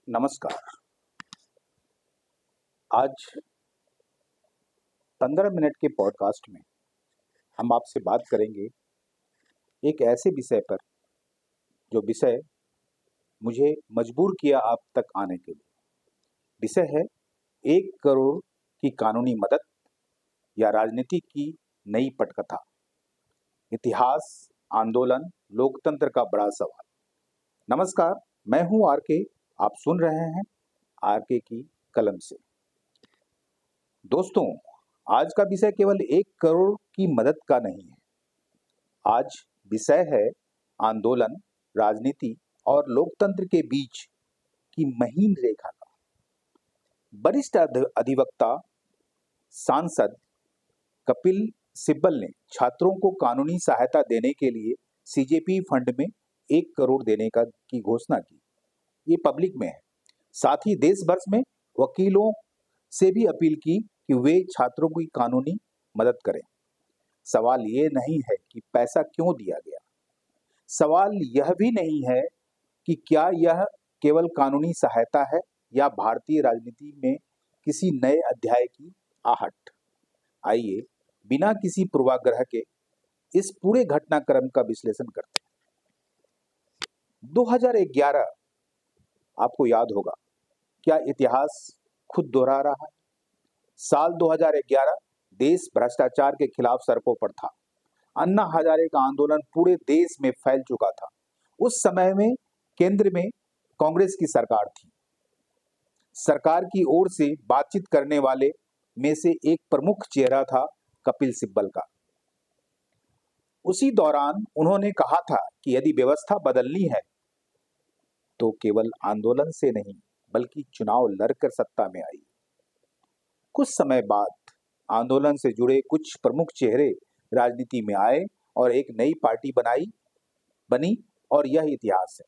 नमस्कार। आज 15 मिनट के पॉडकास्ट में हम आपसे बात करेंगे एक ऐसे विषय पर जो विषय मुझे मजबूर किया आप तक आने के लिए। विषय है 1 करोड़ की कानूनी मदद या राजनीति की नई पटकथा। इतिहास, आंदोलन, लोकतंत्र का बड़ा सवाल। नमस्कार, मैं हूं आरके। आप सुन रहे हैं आरके की कलम से। दोस्तों, आज का विषय केवल 1 करोड़ की मदद का नहीं है। आज विषय है आंदोलन, राजनीति और लोकतंत्र के बीच की महीन रेखा का। वरिष्ठ अधिवक्ता सांसद कपिल सिब्बल ने छात्रों को कानूनी सहायता देने के लिए सीजेपी फंड में 1 करोड़ देने की घोषणा की। ये पब्लिक में है। साथ ही देश भर में वकीलों से भी अपील की कि वे छात्रों की कानूनी मदद करें। सवाल ये नहीं है कि पैसा क्यों दिया गया। सवाल यह भी नहीं है कि क्या यह केवल कानूनी सहायता है या भारतीय राजनीति में किसी नए अध्याय की आहट। आइए बिना किसी पूर्वाग्रह के इस पूरे घटनाक्रम का विश्लेषण करते हैं। 2011 आपको याद होगा। क्या इतिहास खुद दोहरा रहा है? साल 2011 देश भ्रष्टाचार के खिलाफ सड़कों पर था। अन्ना हजारे का आंदोलन पूरे देश में फैल चुका था। उस समय में केंद्र में कांग्रेस की सरकार थी। सरकार की ओर से बातचीत करने वाले में से एक प्रमुख चेहरा था कपिल सिब्बल का। उसी दौरान उन्होंने कहा था कि यदि व्यवस्था बदलनी है तो केवल आंदोलन से नहीं बल्कि चुनाव लड़कर सत्ता में आई। कुछ समय बाद आंदोलन से जुड़े कुछ प्रमुख चेहरे राजनीति में आए और एक नई पार्टी बनी और यह इतिहास है।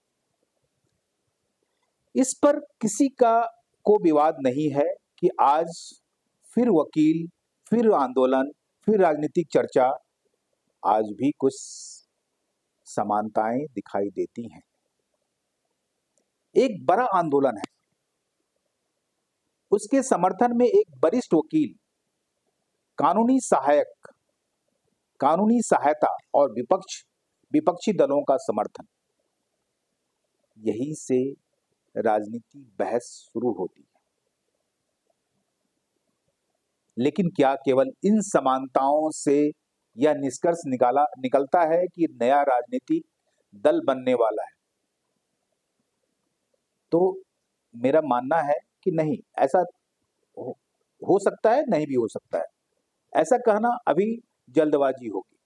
इस पर किसी को विवाद नहीं है कि आज फिर वकील, फिर आंदोलन, फिर राजनीतिक चर्चा, आज भी कुछ समानताएं दिखाई देती हैं। एक बड़ा आंदोलन है, उसके समर्थन में एक वरिष्ठ वकील, कानूनी सहायता और विपक्षी दलों का समर्थन। यही से राजनीति बहस शुरू होती है। लेकिन क्या केवल इन समानताओं से यह निष्कर्ष निकलता है कि नया राजनीतिक दल बनने वाला है? तो मेरा मानना है कि नहीं, ऐसा हो सकता है, नहीं भी हो सकता है। ऐसा कहना अभी जल्दबाजी होगी।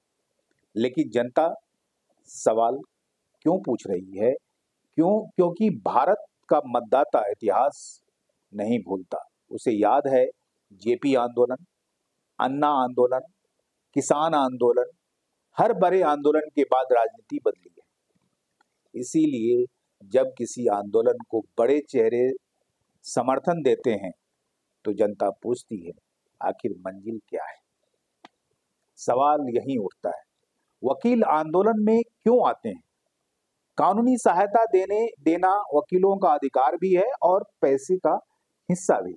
लेकिन जनता सवाल क्यों पूछ रही है? क्योंकि भारत का मतदाता इतिहास नहीं भूलता। उसे याद है जेपी आंदोलन, अन्ना आंदोलन, किसान आंदोलन। हर बड़े आंदोलन के बाद राजनीति बदली है। इसीलिए जब किसी आंदोलन को बड़े चेहरे समर्थन देते हैं तो जनता पूछती है, आखिर मंजिल क्या है? सवाल यही उठता है, वकील आंदोलन में क्यों आते हैं? कानूनी सहायता देना वकीलों का अधिकार भी है और पैसे का हिस्सा भी।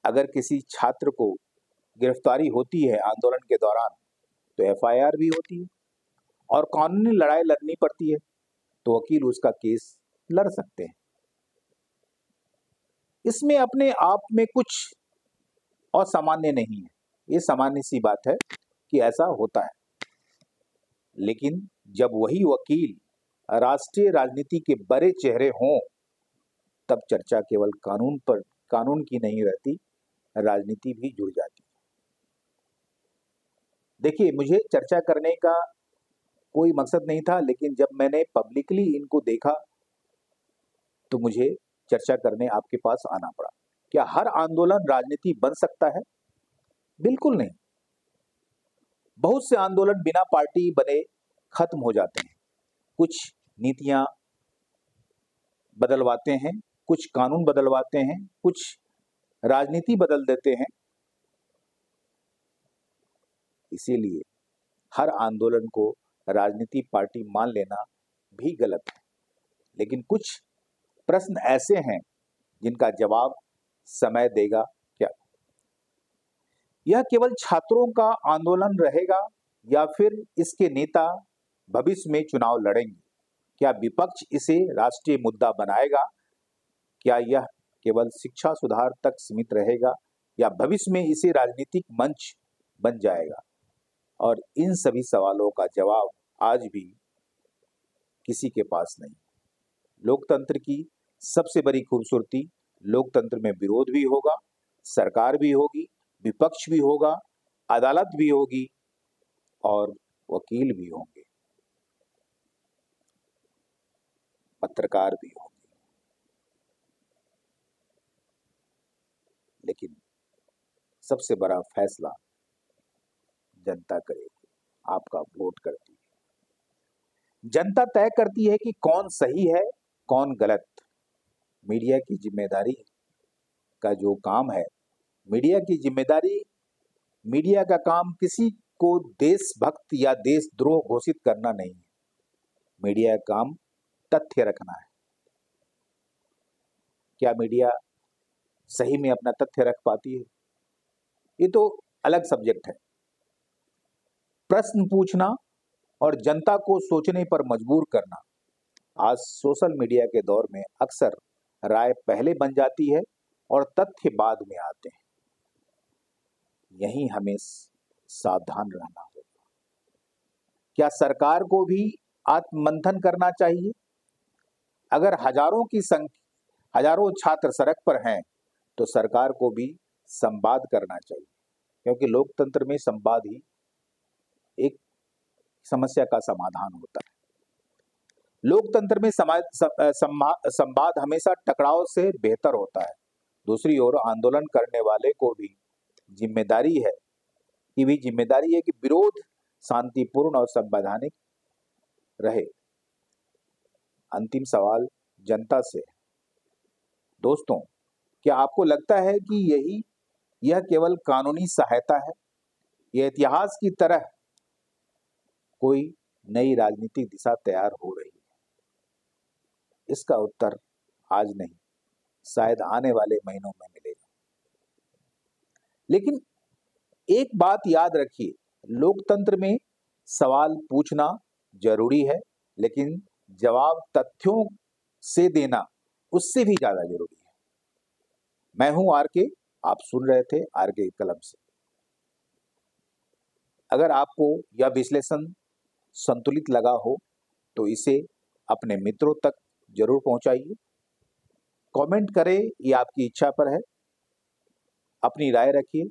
अगर किसी छात्र को गिरफ्तारी होती है आंदोलन के दौरान तो एफआईआर भी होती है और कानूनी लड़ाई लड़नी पड़ती है तो वकील उसका केस लड़ सकते हैं। इसमें अपने आप में कुछ असामान्य नहीं है। ये सामान्य सी बात है कि ऐसा होता है। लेकिन जब वही वकील राष्ट्रीय राजनीति के बड़े चेहरे हों तब चर्चा केवल कानून की नहीं रहती, राजनीति भी जुड़ जाती है। देखिए, मुझे चर्चा करने का कोई मकसद नहीं था, लेकिन जब मैंने पब्लिकली इनको देखा तो मुझे चर्चा करने आपके पास आना पड़ा। क्या हर आंदोलन राजनीति बन सकता है? बिल्कुल नहीं। बहुत से आंदोलन बिना पार्टी बने खत्म हो जाते हैं। कुछ नीतियां बदलवाते हैं, कुछ कानून बदलवाते हैं, कुछ राजनीति बदल देते हैं। इसीलिए हर आंदोलन को राजनीति पार्टी मान लेना भी गलत है। लेकिन कुछ प्रश्न ऐसे हैं जिनका जवाब समय देगा क्या? यह केवल छात्रों का आंदोलन रहेगा या फिर इसके नेता भविष्य में चुनाव लड़ेंगे? क्या विपक्ष इसे राष्ट्रीय मुद्दा बनाएगा? क्या यह केवल शिक्षा सुधार तक सीमित रहेगा या भविष्य में इसे राजनीतिक मंच बन जाएगा? और इन सभी सवालों का जवाब आज भी किसी के पास नहीं। लोकतंत्र की सबसे बड़ी खूबसूरती, लोकतंत्र में विरोध भी होगा, सरकार भी होगी, विपक्ष भी होगा, अदालत भी होगी और वकील भी होंगे, पत्रकार भी होंगे। लेकिन सबसे बड़ा फैसला जनता करेगी, आपका वोट करती है। जनता तय करती है कि कौन सही है, कौन गलत। मीडिया की जिम्मेदारी का जो काम है, मीडिया की जिम्मेदारी, मीडिया का काम किसी को देशभक्त या देशद्रोह घोषित करना नहीं है। मीडिया का काम तथ्य रखना है। क्या मीडिया सही में अपना तथ्य रख पाती है? ये तो अलग सब्जेक्ट है। प्रश्न पूछना और जनता को सोचने पर मजबूर करना, आज सोशल मीडिया के दौर में अक्सर राय पहले बन जाती है और तथ्य बाद में आते हैं। यहीं हमें सावधान रहना होगा। क्या सरकार को भी आत्ममंथन करना चाहिए? अगर हजारों छात्र सड़क पर हैं तो सरकार को भी संवाद करना चाहिए, क्योंकि लोकतंत्र में संवाद ही एक समस्या का समाधान होता है। लोकतंत्र में संवाद हमेशा टकराव से बेहतर होता है। दूसरी ओर आंदोलन करने वाले को भी जिम्मेदारी है कि विरोध शांतिपूर्ण और संवैधानिक रहे। अंतिम सवाल जनता से, दोस्तों, क्या आपको लगता है कि यह केवल कानूनी सहायता है? यह इतिहास की तरह कोई नई राजनीतिक दिशा तैयार हो रही है? इसका उत्तर आज नहीं, शायद आने वाले महीनों में मिलेगा। लेकिन एक बात याद रखिए, लोकतंत्र में सवाल पूछना जरूरी है, लेकिन जवाब तथ्यों से देना उससे भी ज्यादा जरूरी है। मैं हूं आरके, आप सुन रहे थे आरके कलम से। अगर आपको यह विश्लेषण संतुलित लगा हो तो इसे अपने मित्रों तक जरूर पहुंचाइए। कमेंट करें, ये आपकी इच्छा पर है। अपनी राय रखिए।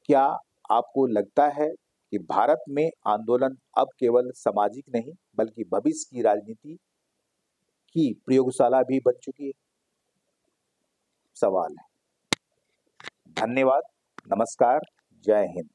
क्या आपको लगता है कि भारत में आंदोलन अब केवल सामाजिक नहीं बल्कि भविष्य की राजनीति की प्रयोगशाला भी बन चुकी है? सवाल है। धन्यवाद, नमस्कार, जय हिंद।